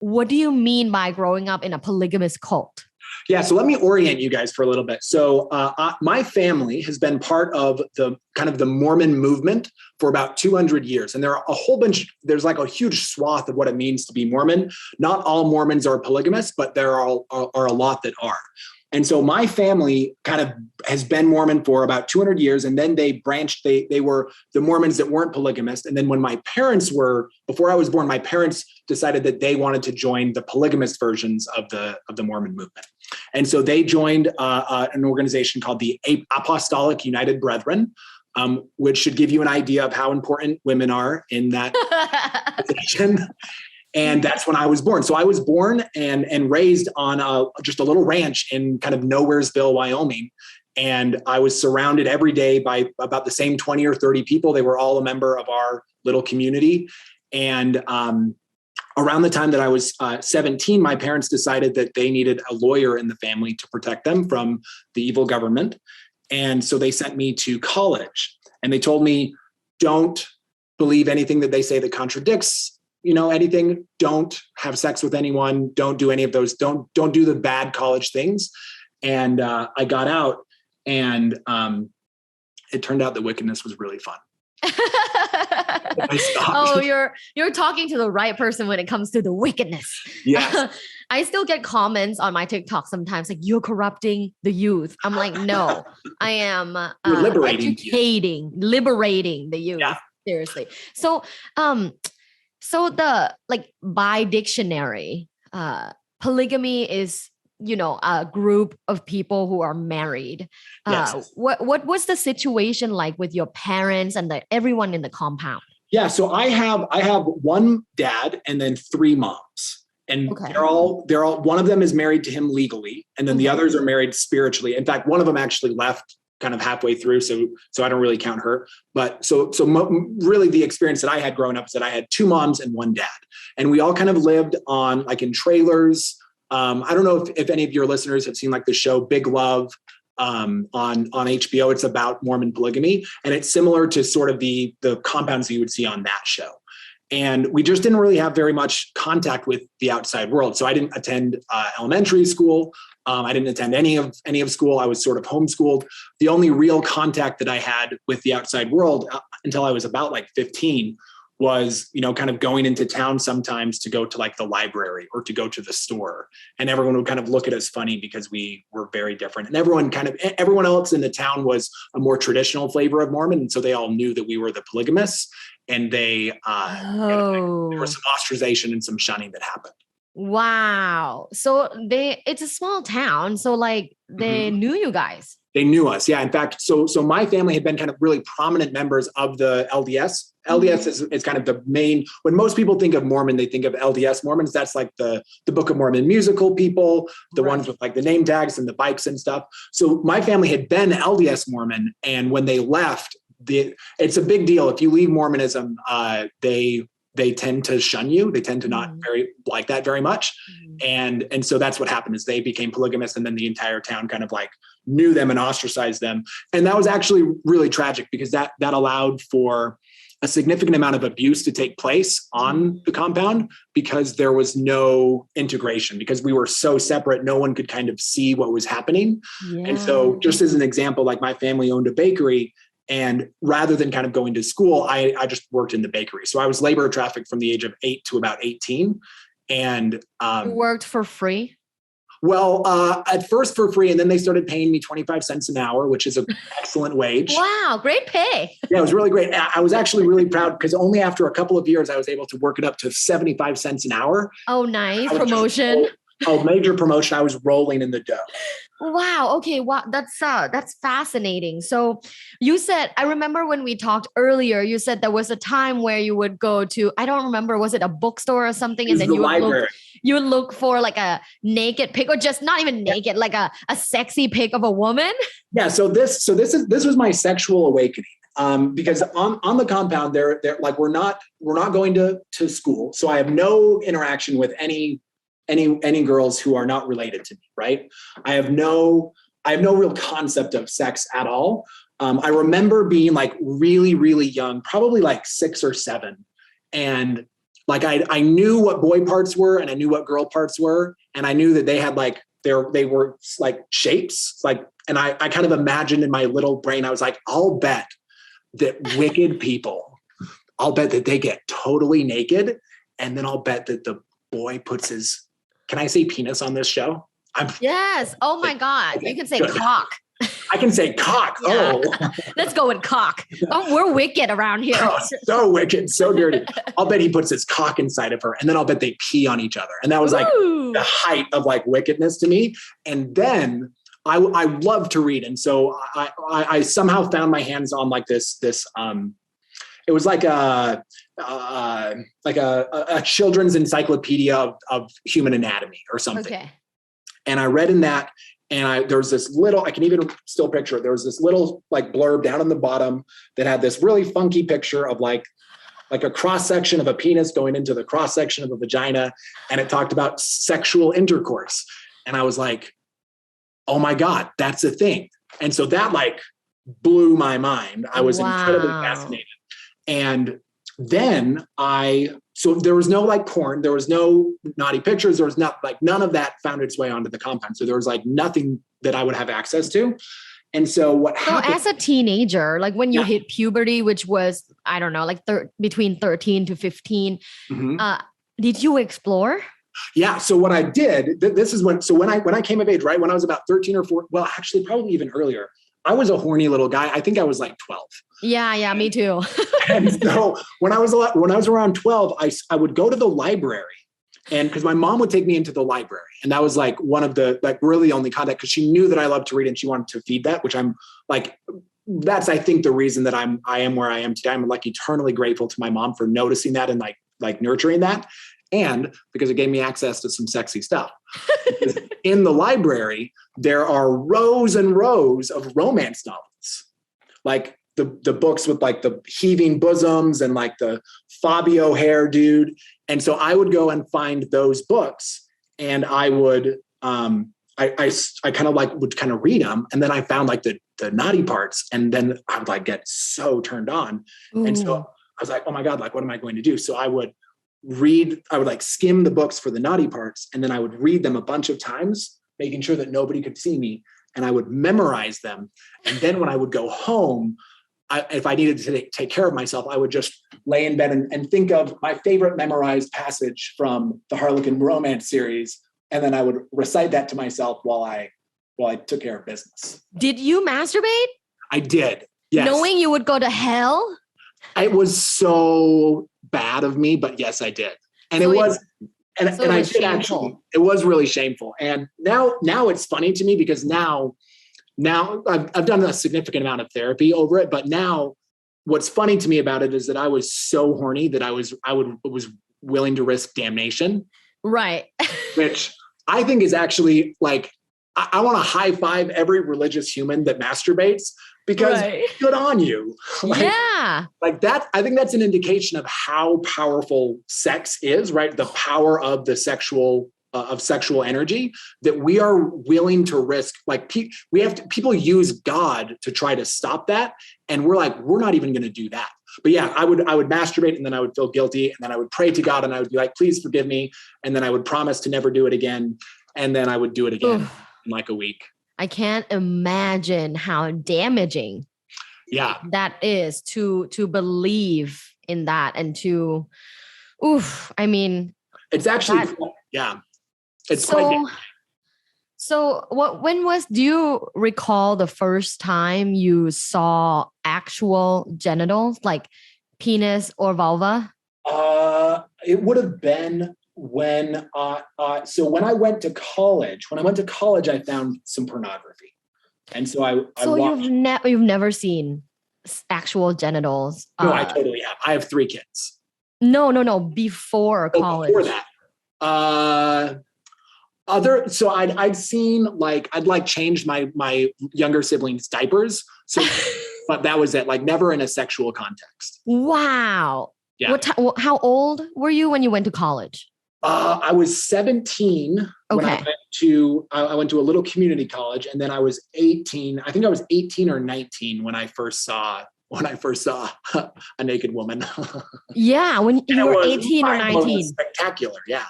what do you mean by growing up in a polygamous cult? Yeah, so let me orient you guys for a little bit. So my family has been part of the kind of the Mormon movement for about 200 years. And there are a whole bunch, there's like a huge swath of what it means to be Mormon. Not all Mormons are polygamous, but there are a lot that are. And so my family kind of has been Mormon for about 200 years. And then they branched, they were the Mormons that weren't polygamous. And then when my parents were, before I was born, my parents decided that they wanted to join the polygamous versions of the Mormon movement. And so they joined an organization called the Apostolic United Brethren, which should give you an idea of how important women are in that organization. And that's when I was born. So I was born and raised on just a little ranch in kind of Nowheresville, Wyoming. And I was surrounded every day by about the same 20 or 30 people. They were all a member of our little community. And around the time that I was 17, my parents decided that they needed a lawyer in the family to protect them from the evil government. And so they sent me to college. And they told me, don't believe anything that they say that contradicts anything. Don't have sex with anyone. Don't do any of those. Don't do the bad college things. And I got out, and it turned out that wickedness was really fun. Oh, you're talking to the right person when it comes to the wickedness. Yes. I still get comments on my TikTok sometimes like, you're corrupting the youth. I'm like, no, I am liberating the youth. Yeah. Seriously. So the by dictionary, polygamy is, a group of people who are married. Yes. What was the situation like with your parents and everyone in the compound? Yeah. So I have one dad and then three moms, and okay. they're all, one of them is married to him legally. And then the others are married spiritually. In fact, one of them actually left kind of halfway through. So I don't really count her, but really the experience that I had growing up is that I had two moms and one dad, and we all kind of lived on in trailers. I don't know if any of your listeners have seen the show Big Love on HBO. It's about Mormon polygamy, and it's similar to sort of the compounds that you would see on that show. And we just didn't really have very much contact with the outside world. So I didn't attend elementary school. I didn't attend any of school. I was sort of homeschooled. The only real contact that I had with the outside world until I was about 15 was, kind of going into town sometimes to go to the library or to go to the store. And everyone would kind of look at us funny because we were very different. And everyone else in the town was a more traditional flavor of Mormon. And so they all knew that we were the polygamists, and there was some ostracization and some shunning that happened. Wow. So it's a small town. So they knew you guys. They knew us. Yeah. In fact, so my family had been kind of really prominent members of the LDS. LDS is kind of the main, when most people think of Mormon, they think of LDS Mormons. That's the Book of Mormon musical people, the ones with the name tags and the bikes and stuff. So my family had been LDS Mormon. And when they left, it's a big deal. If you leave Mormonism, they tend to shun you. They tend to not like that very much. And so that's what happened, is they became polygamous, and then the entire town kind of knew them and ostracized them. And that was actually really tragic, because that allowed for a significant amount of abuse to take place on the compound, because there was no integration, because we were so separate. No one could kind of see what was happening. Yeah. And so just as an example, my family owned a bakery, and rather than kind of going to school, I just worked in the bakery. So I was labor trafficked from the age of 8 to about 18. And you worked for free? Well, at first for free, and then they started paying me 25 cents an hour, which is an excellent wage. Wow, great pay. Yeah, it was really great. I was actually really proud, because only after a couple of years, I was able to work it up to 75 cents an hour. Oh, nice. Promotion. Major promotion. I was rolling in the dough. Wow. Okay. Wow. That's fascinating. So you said, I remember when we talked earlier, you said there was a time where you would go to, I don't remember, was it a bookstore or something? And then you would look for a naked pic, or just not even naked, a sexy pic of a woman. Yeah. So this was my sexual awakening. Because on the compound, they're we're not going to school. So I have no interaction with any girls who are not related to me, right? I have no real concept of sex at all. I remember being really, really young, probably 6 or 7. And like I knew what boy parts were and I knew what girl parts were. And I knew that they had like, they were like shapes, like, and I kind of imagined in my little brain, I was like, I'll bet that wicked people, I'll bet that they get totally naked. And then I'll bet that the boy puts his, can I say penis on this show? Yes. Oh my God. Okay, you can say good. cock. I can say cock. Yeah. Oh, Let's go with cock. Oh, we're wicked around here. oh, so wicked, so dirty. I'll bet he puts his cock inside of her and then I'll bet they pee on each other. And that was like Ooh. the height of like wickedness to me. And then I love to read. And so I somehow found my hands on like this, it was like a children's encyclopedia of human anatomy or something. Okay. And I read in that, and there was this little, I can even still picture it. There was this little like blurb down on the bottom that had this really funky picture of like a cross section of a penis going into the cross section of a vagina. And it talked about sexual intercourse. And I was like, oh my God, that's a thing. And so that like blew my mind. I was incredibly fascinated. And then so there was no like porn, there was no naughty pictures, there was not like none of that found its way onto the compound. So there was like nothing that I would have access to. And so what happened? As a teenager, like when you hit puberty, which was, I don't know, like between 13 to 15, did you explore? Yeah. So what I did, this is when I came of age, right? When I was about 13 or 14, well, actually probably even earlier, I was a horny little guy. I think I was like 12. Yeah, me too. And so when I was around 12, I would go to the library, and because my mom would take me into the library, and that was like one of the like really only contact, because she knew that I loved to read and she wanted to feed that, which I'm like, that's I think the reason that I am where I am today. I'm like eternally grateful to my mom for noticing that and like nurturing that, and because it gave me access to some sexy stuff. In the library, there are rows and rows of romance novels, like the books with like the heaving bosoms and like the Fabio hair dude. And so I would go and find those books, and I would, I kind of like would kind of read them. And then I found like the naughty parts, and then I would like get so turned on. Ooh. And so I was like, oh my God, like, what am I going to do? So I would like skim the books for the naughty parts, and then I would read them a bunch of times, making sure that nobody could see me, and I would memorize them. And then when I would go home, if I needed to take care of myself, I would just lay in bed and think of my favorite memorized passage from the Harlequin romance series. And then I would recite that to myself while I took care of business. Did you masturbate? I did. Yes. Knowing you would go to hell? It was so bad of me, but yes, I did. And so I did actually, it was really shameful. And now it's funny to me, because now I've done a significant amount of therapy over it, but now what's funny to me about it is that I was so horny that I was willing to risk damnation. Right. Which I think is actually like, I want to high five every religious human that masturbates, because good on you. Like that, I think that's an indication of how powerful sex is, right? The power of the sexual energy, that we are willing to risk. Like people use God to try to stop that. And we're like, we're not even going to do that. But yeah, I would masturbate, and then I would feel guilty, and then I would pray to God, and I would be like, please forgive me. And then I would promise to never do it again. And then I would do it again in like a week. I can't imagine how damaging that is to believe in that, and to, I mean, it's actually, it's quite damaging. So do you recall the first time you saw actual genitals, like penis or vulva? It would have been when I went to college. When I went to college, I found some pornography. And so I watched. You've never seen actual genitals? No, I totally have. I have 3 kids. No, before college. Before that. I'd seen I'd like changed my younger siblings' diapers. So, but that was it. Like never in a sexual context. Wow. Yeah. How old were you when you went to college? I was 17 when I went to a little community college, and then I was 18. I think I was 18 or 19 when I first saw when I first saw a naked woman. Yeah, when you were 18 or 19. Spectacular, yeah.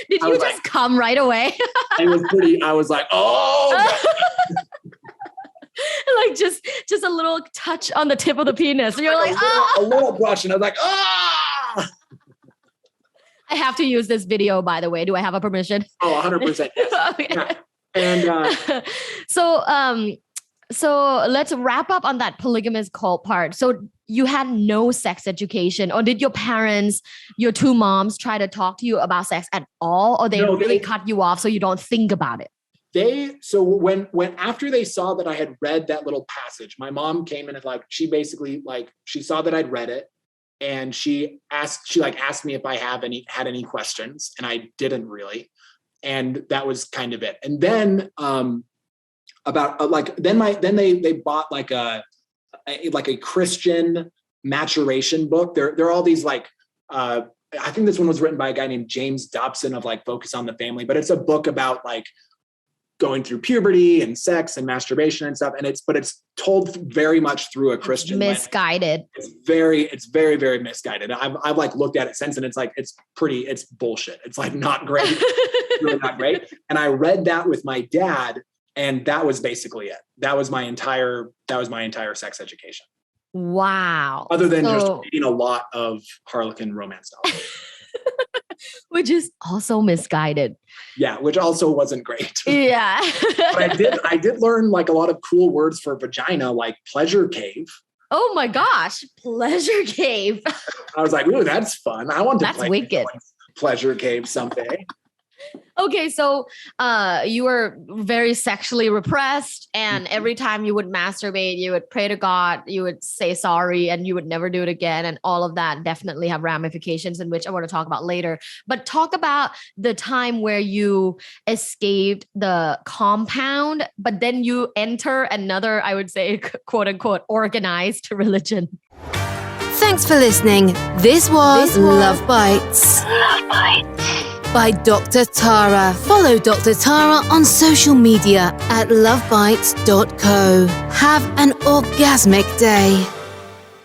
Did you just come right away? I was like, oh. Like just a little touch on the tip of the penis. And you're like, a little brush. And I was like, ah. I have to use this video, by the way. Do I have a permission? Oh, 100%. Yes. Okay. Yeah. And so let's wrap up on that polygamous cult part. So you had no sex education, or did your parents, your two moms, try to talk to you about sex at all, or they really cut you off so you don't think about it? So when after they saw that I had read that little passage, my mom came in and she saw that I'd read it, and she asked me if I had any questions, and I didn't really, and that was kind of it. And then they bought like a Christian maturation book. There are all these I think this one was written by a guy named James Dobson of Focus on the Family, but it's a book about going through puberty and sex and masturbation and stuff. And it's told very much through a Christian misguided. Lens. It's very, very misguided. I've looked at it since, and it's bullshit. It's not great. Really not great. And I read that with my dad, and that was basically it. That was my entire sex education. Wow. Other than just reading a lot of Harlequin romance novels. Which is also misguided. Yeah, which also wasn't great. Yeah. But I did learn a lot of cool words for vagina, like pleasure cave. Oh my gosh, pleasure cave. I was like, ooh, that's fun. I want to play wicked. Pleasure cave someday. Okay, so you were very sexually repressed, and every time you would masturbate, you would pray to God, you would say sorry, and you would never do it again. And all of that definitely have ramifications, in which I want to talk about later. But talk about the time where you escaped the compound, but then you enter another, I would say, quote unquote, organized religion. Thanks for listening. This was Luvbites. By Dr. Tara. Follow Dr. Tara on social media at lovebites.co. Have an orgasmic day.